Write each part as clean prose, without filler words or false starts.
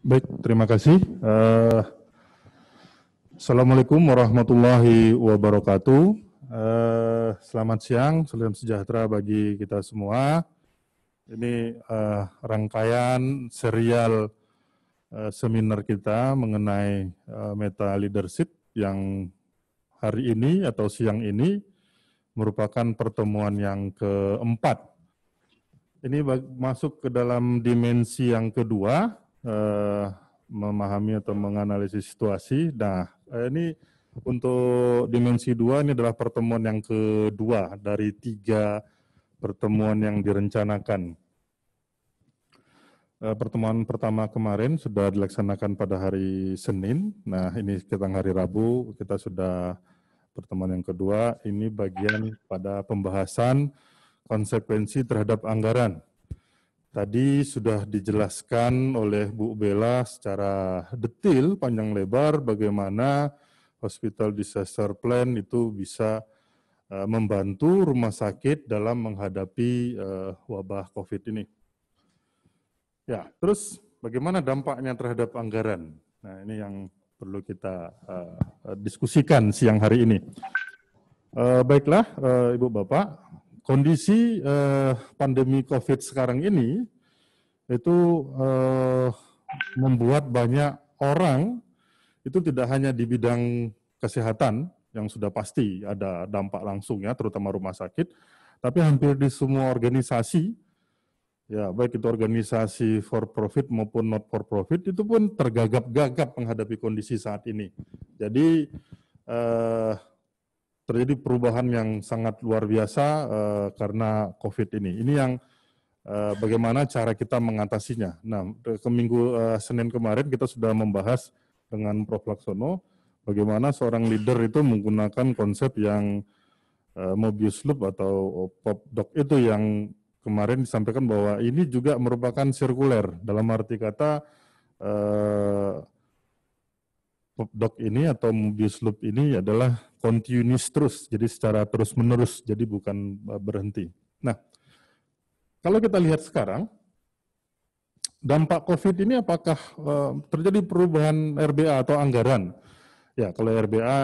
Baik, terima kasih. Assalamualaikum warahmatullahi wabarakatuh. Selamat siang, salam sejahtera bagi kita semua. Ini rangkaian serial seminar kita mengenai meta leadership yang hari ini atau siang ini merupakan pertemuan yang keempat. Ini masuk ke dalam dimensi yang kedua, memahami atau menganalisis situasi. Nah, ini untuk dimensi 2 ini adalah pertemuan yang kedua dari 3 pertemuan yang direncanakan. Pertemuan pertama kemarin sudah dilaksanakan pada hari Senin. Nah, ini sekarang hari Rabu kita sudah pertemuan yang kedua. Ini bagian pada pembahasan konsekuensi terhadap anggaran. Tadi sudah dijelaskan oleh Bu Bella secara detail, panjang lebar, bagaimana Hospital Disaster Plan itu bisa membantu rumah sakit dalam menghadapi wabah COVID ini. Ya, terus bagaimana dampaknya terhadap anggaran? Nah, ini yang perlu kita diskusikan siang hari ini. Baiklah, Ibu Bapak, kondisi pandemi COVID sekarang ini itu membuat banyak orang itu tidak hanya di bidang kesehatan yang sudah pasti ada dampak langsungnya, terutama rumah sakit, tapi hampir di semua organisasi, ya baik itu organisasi for profit maupun not for profit, itu pun tergagap-gagap menghadapi kondisi saat ini. Jadi terjadi perubahan yang sangat luar biasa karena COVID ini. Ini yang bagaimana cara kita mengatasinya. Nah, ke minggu Senin kemarin kita sudah membahas dengan Prof. Laksono bagaimana seorang leader itu menggunakan konsep yang Mobius loop atau pop doc itu yang kemarin disampaikan bahwa ini juga merupakan sirkuler. Dalam arti kata pop doc ini atau Mobius loop ini adalah continuous terus, jadi secara terus-menerus, jadi bukan berhenti. Nah, kalau kita lihat sekarang, dampak COVID ini apakah terjadi perubahan RBA atau anggaran? Ya, kalau RBA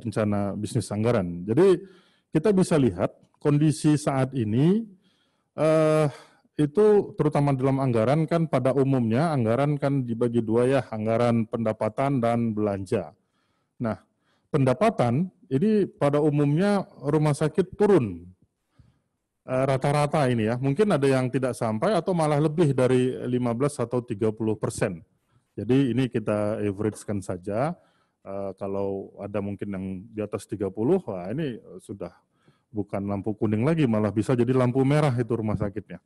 rencana bisnis anggaran. Jadi kita bisa lihat kondisi saat ini itu terutama dalam anggaran kan pada umumnya anggaran kan dibagi dua ya, anggaran pendapatan dan belanja. Nah, pendapatan ini pada umumnya rumah sakit turun rata-rata ini ya, mungkin ada yang tidak sampai atau malah lebih dari 15 atau 30%. Jadi ini kita average-kan saja, kalau ada mungkin yang di atas 30, wah ini sudah bukan lampu kuning lagi, malah bisa jadi lampu merah itu rumah sakitnya.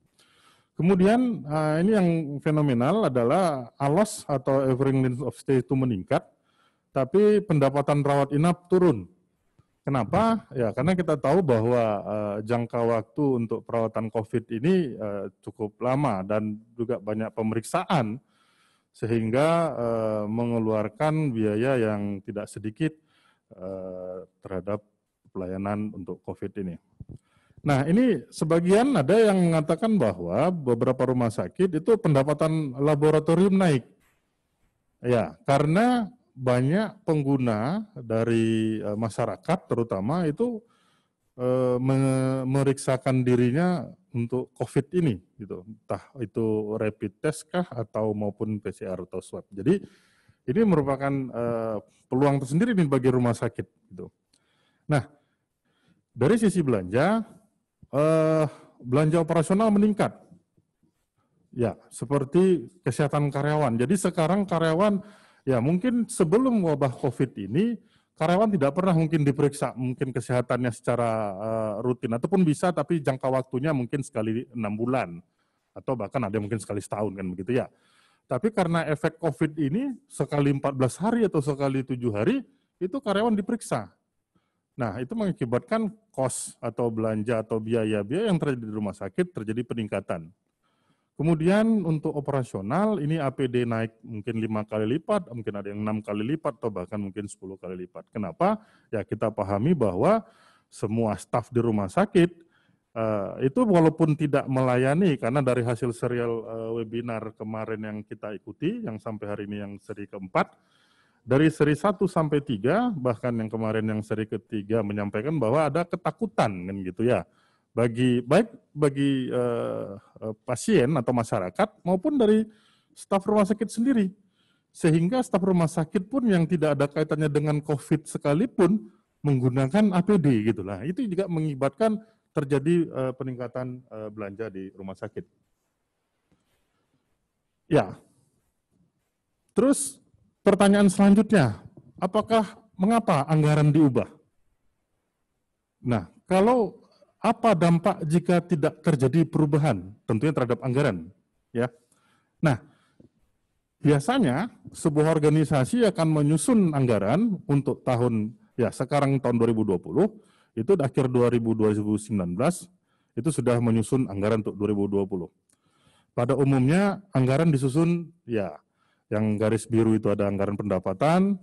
Kemudian ini yang fenomenal adalah ALOS atau average length of stay itu meningkat, tapi pendapatan rawat inap turun. Kenapa? Ya karena kita tahu bahwa jangka waktu untuk perawatan COVID ini cukup lama dan juga banyak pemeriksaan sehingga mengeluarkan biaya yang tidak sedikit terhadap pelayanan untuk COVID ini. Nah ini sebagian ada yang mengatakan bahwa beberapa rumah sakit itu pendapatan laboratorium naik. Ya karena banyak pengguna dari masyarakat terutama itu memeriksakan dirinya untuk COVID ini, gitu. Entah itu rapid test kah atau maupun PCR atau swab. Jadi ini merupakan peluang tersendiri nih bagi rumah sakit, gitu. Nah, dari sisi belanja, belanja operasional meningkat. Ya, seperti kesehatan karyawan. Jadi sekarang karyawan ya mungkin sebelum wabah COVID ini, karyawan tidak pernah mungkin diperiksa, mungkin kesehatannya secara rutin, ataupun bisa tapi jangka waktunya mungkin sekali 6 bulan, atau bahkan ada yang mungkin sekali setahun kan begitu ya. Tapi karena efek COVID ini sekali 14 hari atau sekali 7 hari, itu karyawan diperiksa. Nah itu mengakibatkan kos atau belanja atau biaya-biaya yang terjadi di rumah sakit terjadi peningkatan. Kemudian untuk operasional ini APD naik mungkin 5 kali lipat, mungkin ada yang 6 kali lipat atau bahkan mungkin 10 kali lipat. Kenapa? Ya kita pahami bahwa semua staf di rumah sakit Itu walaupun tidak melayani, karena dari hasil serial webinar kemarin yang kita ikuti, yang sampai hari ini yang seri keempat, dari seri 1 sampai 3, bahkan yang kemarin yang seri ketiga menyampaikan bahwa ada ketakutan kan gitu ya, baik bagi pasien atau masyarakat maupun dari staf rumah sakit sendiri. Sehingga staf rumah sakit pun yang tidak ada kaitannya dengan COVID sekalipun menggunakan APD gitu lah. Itu juga mengibatkan terjadi peningkatan belanja di rumah sakit. Ya. Terus pertanyaan selanjutnya, apakah mengapa anggaran diubah? Nah, kalau apa dampak jika tidak terjadi perubahan tentunya terhadap anggaran, ya. Nah, biasanya sebuah organisasi akan menyusun anggaran untuk tahun sekarang tahun 2020, itu di akhir 2019 itu sudah menyusun anggaran untuk 2020. Pada umumnya anggaran disusun yang garis biru itu ada anggaran pendapatan,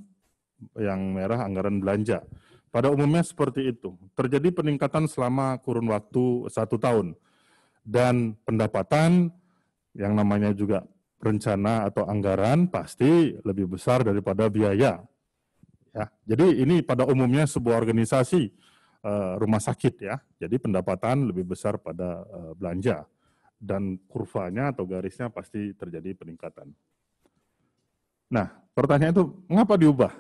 yang merah anggaran belanja. Pada umumnya seperti itu. Terjadi peningkatan selama kurun waktu 1 tahun. Dan pendapatan yang namanya juga rencana atau anggaran pasti lebih besar daripada biaya. Ya, jadi ini pada umumnya sebuah organisasi rumah sakit ya. Jadi pendapatan lebih besar pada belanja dan kurvanya atau garisnya pasti terjadi peningkatan. Nah, pertanyaan itu mengapa diubah?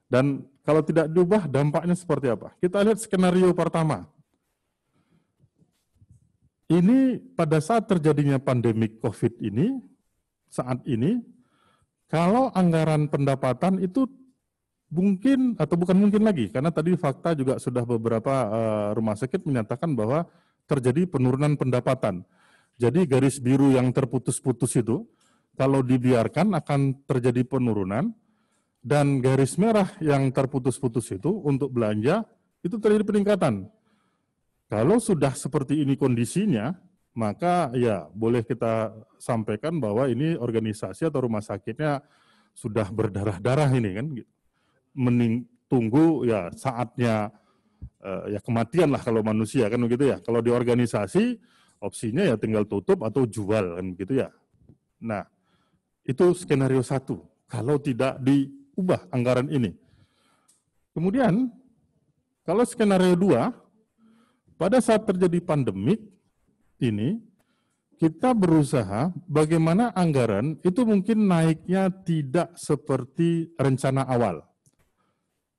Dan kalau tidak diubah dampaknya seperti apa? Kita lihat skenario pertama. Ini pada saat terjadinya pandemik COVID ini, saat ini, kalau anggaran pendapatan itu mungkin atau bukan mungkin lagi, karena tadi fakta juga sudah beberapa rumah sakit menyatakan bahwa terjadi penurunan pendapatan. Jadi garis biru yang terputus-putus itu, kalau dibiarkan akan terjadi penurunan, dan garis merah yang terputus-putus itu untuk belanja, itu terjadi peningkatan. Kalau sudah seperti ini kondisinya, maka ya boleh kita sampaikan bahwa ini organisasi atau rumah sakitnya sudah berdarah-darah ini kan, tunggu ya saatnya ya kematian lah kalau manusia kan begitu ya. Kalau di organisasi opsinya ya tinggal tutup atau jual kan begitu ya. Nah, itu skenario 1 kalau tidak diubah anggaran ini. Kemudian kalau skenario 2, pada saat terjadi pandemik ini kita berusaha bagaimana anggaran itu mungkin naiknya tidak seperti rencana awal.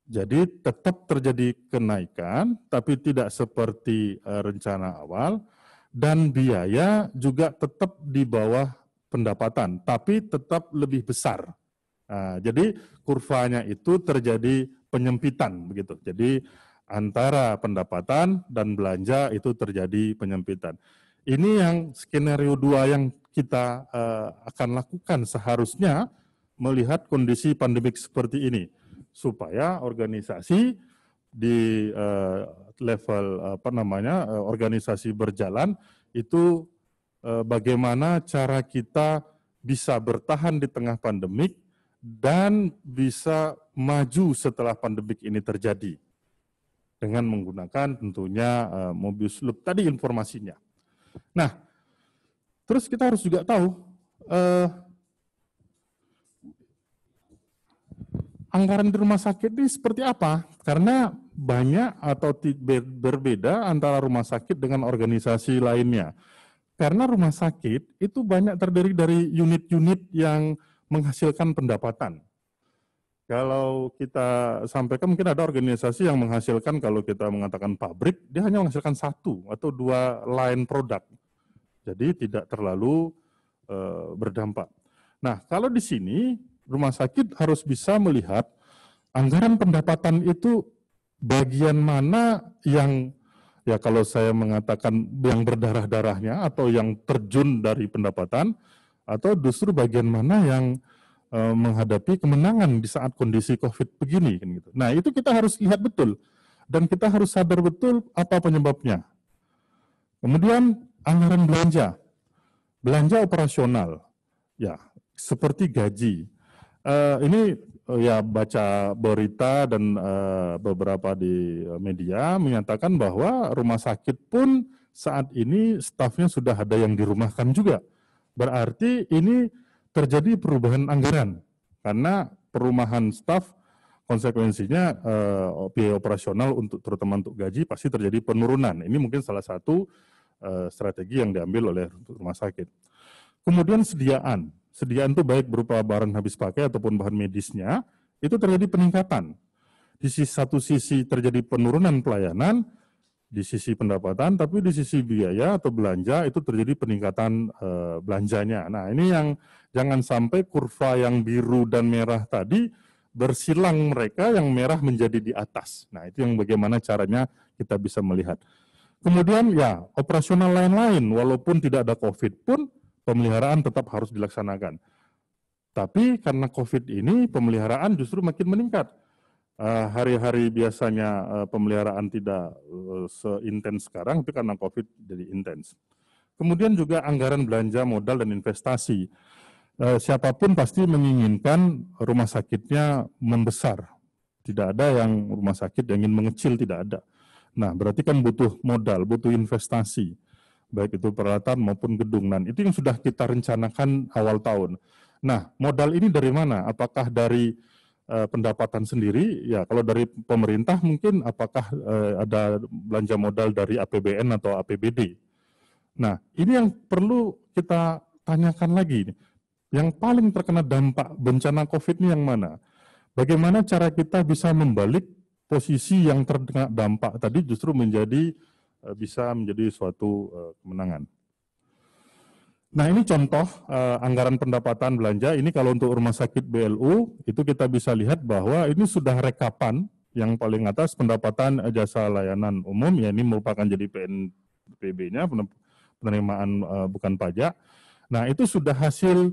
Jadi tetap terjadi kenaikan, tapi tidak seperti rencana awal, dan biaya juga tetap di bawah pendapatan, tapi tetap lebih besar. Nah, jadi kurvanya itu terjadi penyempitan begitu. Jadi antara pendapatan dan belanja itu terjadi penyempitan. Ini yang skenario 2 yang kita akan lakukan seharusnya melihat kondisi pandemik seperti ini, supaya organisasi di level organisasi berjalan itu bagaimana cara kita bisa bertahan di tengah pandemik dan bisa maju setelah pandemik ini terjadi dengan menggunakan tentunya Mobius Loop tadi informasinya. Nah, terus kita harus juga tahu anggaran di rumah sakit ini seperti apa? Karena banyak atau berbeda antara rumah sakit dengan organisasi lainnya. Karena rumah sakit itu banyak terdiri dari unit-unit yang menghasilkan pendapatan. Kalau kita sampaikan mungkin ada organisasi yang menghasilkan, kalau kita mengatakan pabrik, dia hanya menghasilkan 1 atau 2 line produk. Jadi tidak terlalu berdampak. Nah, kalau di sini rumah sakit harus bisa melihat anggaran pendapatan itu bagian mana yang, ya kalau saya mengatakan yang berdarah-darahnya atau yang terjun dari pendapatan, atau justru bagian mana yang menghadapi kemenangan di saat kondisi COVID begini. Gitu. Nah, itu kita harus lihat betul dan kita harus sadar betul apa penyebabnya. Kemudian anggaran belanja operasional, ya seperti gaji. Ini ya baca berita dan beberapa di media menyatakan bahwa rumah sakit pun saat ini stafnya sudah ada yang dirumahkan juga. Berarti ini terjadi perubahan anggaran, karena perumahan staf konsekuensinya biaya operasional untuk terutama untuk gaji pasti terjadi penurunan. Ini mungkin salah satu strategi yang diambil oleh rumah sakit. Kemudian sediaan itu baik berupa barang habis pakai ataupun bahan medisnya, itu terjadi peningkatan. Di satu sisi terjadi penurunan pelayanan, di sisi pendapatan, tapi di sisi biaya atau belanja itu terjadi peningkatan belanjanya. Nah, ini yang jangan sampai kurva yang biru dan merah tadi bersilang, mereka yang merah menjadi di atas. Nah, itu yang bagaimana caranya kita bisa melihat. Kemudian ya, operasional lain-lain, walaupun tidak ada COVID pun, pemeliharaan tetap harus dilaksanakan. Tapi karena COVID ini, pemeliharaan justru makin meningkat. Hari-hari biasanya pemeliharaan tidak seintens sekarang, tapi karena COVID jadi intens. Kemudian juga anggaran belanja modal dan investasi. Siapapun pasti menginginkan rumah sakitnya membesar. Tidak ada yang rumah sakit yang ingin mengecil, tidak ada. Nah, berarti kan butuh modal, butuh investasi, baik itu peralatan maupun gedung. Nah, itu yang sudah kita rencanakan awal tahun. Nah, modal ini dari mana? Apakah dari pendapatan sendiri? Ya, kalau dari pemerintah mungkin apakah ada belanja modal dari APBN atau APBD? Nah, ini yang perlu kita tanyakan lagi. Yang paling terkena dampak bencana COVID ini yang mana? Bagaimana cara kita bisa membalik posisi yang terkena dampak tadi justru bisa menjadi suatu kemenangan. Nah, ini contoh anggaran pendapatan belanja. Ini kalau untuk rumah sakit BLU, itu kita bisa lihat bahwa ini sudah rekapan yang paling atas pendapatan jasa layanan umum, ya ini merupakan jadi PNBP-nya, penerimaan bukan pajak. Nah, itu sudah hasil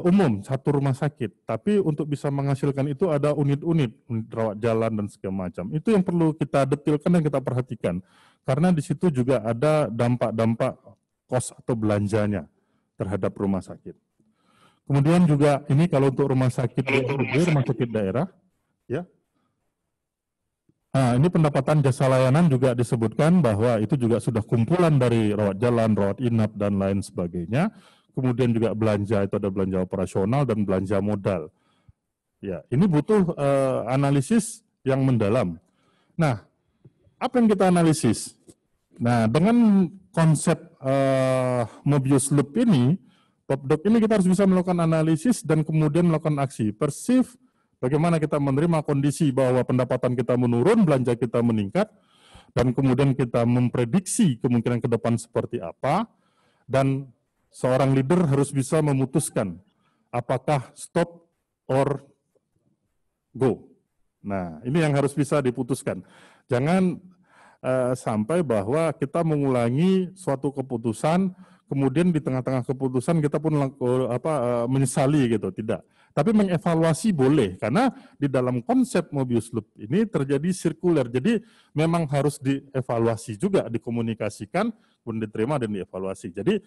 umum satu rumah sakit. Tapi untuk bisa menghasilkan itu ada unit-unit rawat jalan dan segala macam. Itu yang perlu kita detilkan dan kita perhatikan. Karena di situ juga ada dampak-dampak kos atau belanjanya terhadap rumah sakit. Kemudian juga ini kalau untuk rumah sakit daerah, ya. Nah, ini pendapatan jasa layanan juga disebutkan bahwa itu juga sudah kumpulan dari rawat jalan, rawat inap dan lain sebagainya. Kemudian juga belanja, itu ada belanja operasional dan belanja modal. Ya, ini butuh analisis yang mendalam. Nah, apa yang kita analisis? Nah, dengan konsep Mobius Loop ini, Popdoc ini kita harus bisa melakukan analisis dan kemudian melakukan aksi. Persif, bagaimana kita menerima kondisi bahwa pendapatan kita menurun, belanja kita meningkat, dan kemudian kita memprediksi kemungkinan ke depan seperti apa, dan seorang leader harus bisa memutuskan apakah stop or go. Nah, ini yang harus bisa diputuskan. Jangan sampai bahwa kita mengulangi suatu keputusan, kemudian di tengah-tengah keputusan kita pun menyesali gitu, tidak. Tapi mengevaluasi boleh, karena di dalam konsep Mobius Loop ini terjadi sirkuler, jadi memang harus dievaluasi juga, dikomunikasikan, kemudian diterima dan dievaluasi. Jadi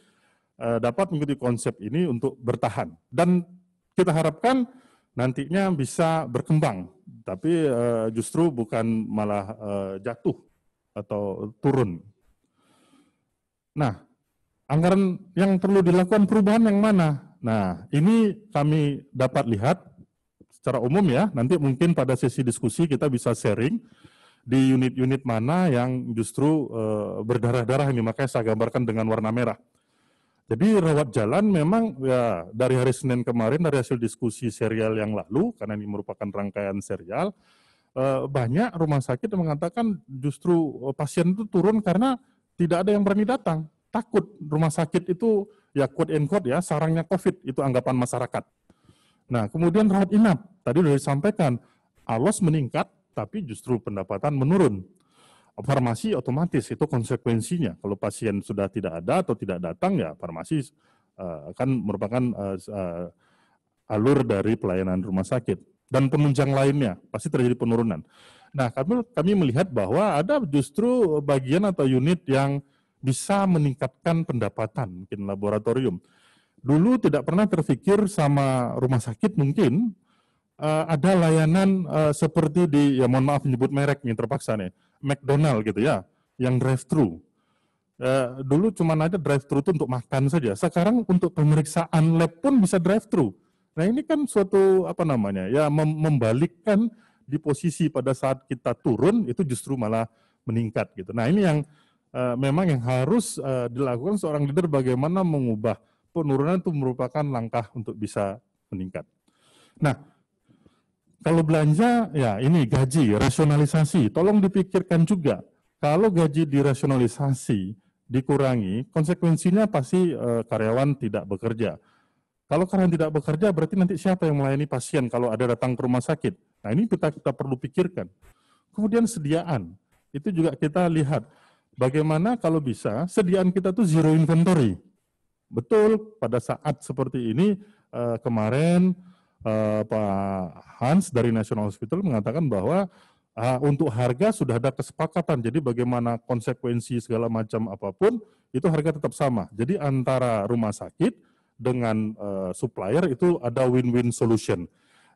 dapat mengikuti konsep ini untuk bertahan. Dan kita harapkan nantinya bisa berkembang, tapi justru bukan malah jatuh atau turun. Nah, anggaran yang perlu dilakukan perubahan yang mana? Nah, ini kami dapat lihat secara umum ya, nanti mungkin pada sesi diskusi kita bisa sharing di unit-unit mana yang justru berdarah-darah ini, makanya saya gambarkan dengan warna merah. Jadi rawat jalan memang ya dari hari Senin kemarin, dari hasil diskusi serial yang lalu, karena ini merupakan rangkaian serial, banyak rumah sakit yang mengatakan justru pasien itu turun karena tidak ada yang berani datang. Takut rumah sakit itu ya quote and quote ya sarangnya COVID, itu anggapan masyarakat. Nah, kemudian rawat inap, tadi sudah disampaikan, ALOS meningkat tapi justru pendapatan menurun. Farmasi otomatis itu konsekuensinya. Kalau pasien sudah tidak ada atau tidak datang ya farmasi akan merupakan alur dari pelayanan rumah sakit. Dan penunjang lainnya pasti terjadi penurunan. Nah, kami melihat bahwa ada justru bagian atau unit yang bisa meningkatkan pendapatan, mungkin laboratorium. Dulu tidak pernah terfikir sama rumah sakit mungkin ada layanan seperti di, ya mohon maaf menyebut merek nih terpaksa nih, McDonald gitu ya, yang drive-thru. Dulu cuma ada drive-thru itu untuk makan saja. Sekarang untuk pemeriksaan lab pun bisa drive-thru. Nah ini kan suatu membalikkan di posisi pada saat kita turun itu justru malah meningkat gitu. Nah ini yang memang yang harus dilakukan seorang leader, bagaimana mengubah penurunan itu merupakan langkah untuk bisa meningkat. Nah kalau belanja ya ini gaji, rasionalisasi, tolong dipikirkan juga. Kalau gaji dirasionalisasi, dikurangi, konsekuensinya pasti karyawan tidak bekerja. Kalau karyawan tidak bekerja, berarti nanti siapa yang melayani pasien kalau ada datang ke rumah sakit? Nah ini kita perlu pikirkan. Kemudian sediaan, itu juga kita lihat bagaimana kalau bisa sediaan kita tuh zero inventory. Betul, pada saat seperti ini kemarin Pak Hans dari National Hospital mengatakan bahwa untuk harga sudah ada kesepakatan, jadi bagaimana konsekuensi segala macam apapun, itu harga tetap sama. Jadi antara rumah sakit dengan supplier itu ada win-win solution.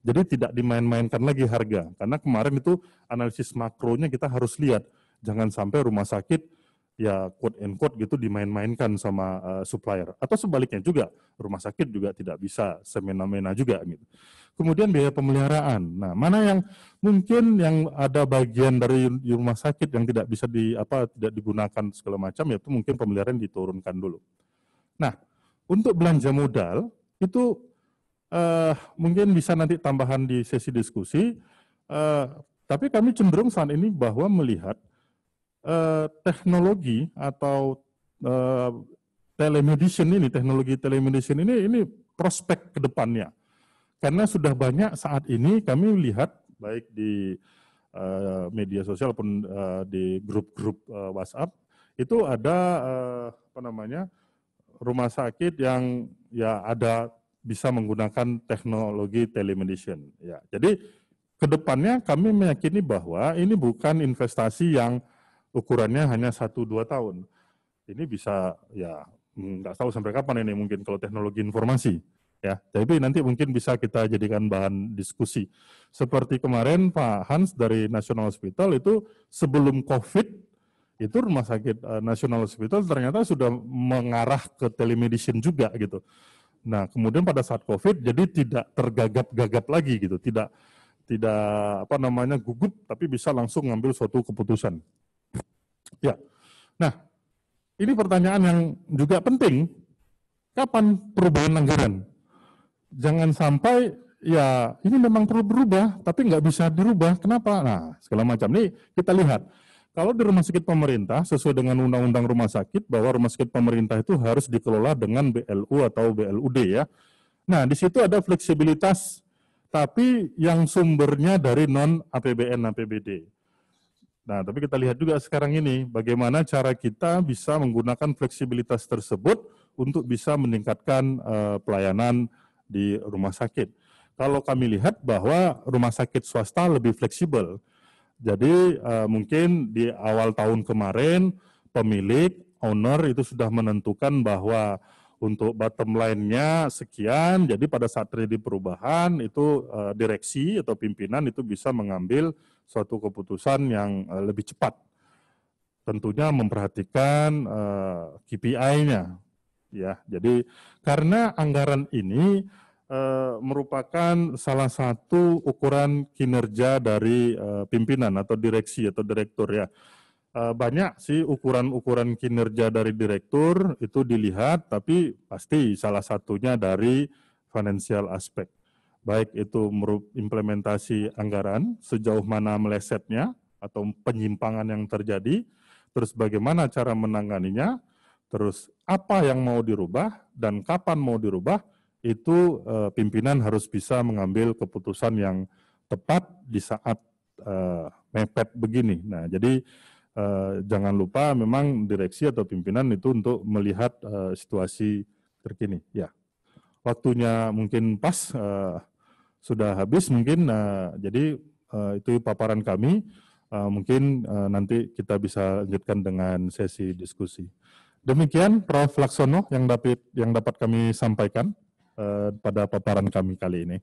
Jadi tidak dimain-mainkan lagi harga, karena kemarin itu analisis makronya kita harus lihat, jangan sampai rumah sakit ya quote and quote gitu dimain-mainkan sama supplier. Atau sebaliknya juga, rumah sakit juga tidak bisa semena-mena juga gitu. Kemudian biaya pemeliharaan. Nah, mana yang mungkin yang ada bagian dari rumah sakit yang tidak bisa tidak digunakan segala macam, yaitu mungkin pemeliharaan diturunkan dulu. Nah, untuk belanja modal itu mungkin bisa nanti tambahan di sesi diskusi. Tapi kami cenderung saat ini bahwa melihat teknologi atau teknologi telemedicine ini prospek ke depannya. Karena sudah banyak saat ini kami lihat baik di media sosial pun di grup-grup WhatsApp itu ada rumah sakit yang ya ada bisa menggunakan teknologi telemedicine. Ya, jadi ke depannya kami meyakini bahwa ini bukan investasi yang ukurannya hanya 1-2 tahun. Ini bisa ya nggak tahu sampai kapan ini mungkin kalau teknologi informasi. Ya, tapi nanti mungkin bisa kita jadikan bahan diskusi. Seperti kemarin Pak Hans dari National Hospital itu sebelum COVID itu rumah sakit National Hospital ternyata sudah mengarah ke telemedicine juga gitu. Nah, kemudian pada saat COVID jadi tidak tergagap-gagap lagi gitu, tidak gugup, tapi bisa langsung ngambil suatu keputusan. Ya, nah ini pertanyaan yang juga penting, kapan perubahan anggaran? Jangan sampai ya ini memang perlu berubah, tapi nggak bisa dirubah. Kenapa? Nah, segala macam. Nih kita lihat, kalau di rumah sakit pemerintah sesuai dengan undang-undang rumah sakit bahwa rumah sakit pemerintah itu harus dikelola dengan BLU atau BLUD ya. Nah, di situ ada fleksibilitas, tapi yang sumbernya dari non APBN APBD. Nah, tapi kita lihat juga sekarang ini bagaimana cara kita bisa menggunakan fleksibilitas tersebut untuk bisa meningkatkan pelayanan di rumah sakit. Kalau kami lihat bahwa rumah sakit swasta lebih fleksibel. Jadi mungkin di awal tahun kemarin pemilik, owner itu sudah menentukan bahwa untuk bottom line-nya sekian, jadi pada saat terjadi perubahan itu direksi atau pimpinan itu bisa mengambil suatu keputusan yang lebih cepat. Tentunya memperhatikan KPI-nya. Ya, jadi karena anggaran ini merupakan salah satu ukuran kinerja dari pimpinan atau direksi atau direktur ya. Banyak sih ukuran-ukuran kinerja dari direktur itu dilihat, tapi pasti salah satunya dari financial aspect. Baik itu implementasi anggaran, sejauh mana melesetnya atau penyimpangan yang terjadi, terus bagaimana cara menanganinya, terus apa yang mau dirubah dan kapan mau dirubah, itu pimpinan harus bisa mengambil keputusan yang tepat di saat mepet begini. Nah, jadi jangan lupa memang direksi atau pimpinan itu untuk melihat situasi terkini. Ya, waktunya mungkin pas, sudah habis mungkin. Jadi itu paparan kami. Mungkin nanti kita bisa lanjutkan dengan sesi diskusi. Demikian Prof. Laksono yang dapat kami sampaikan pada paparan kami kali ini.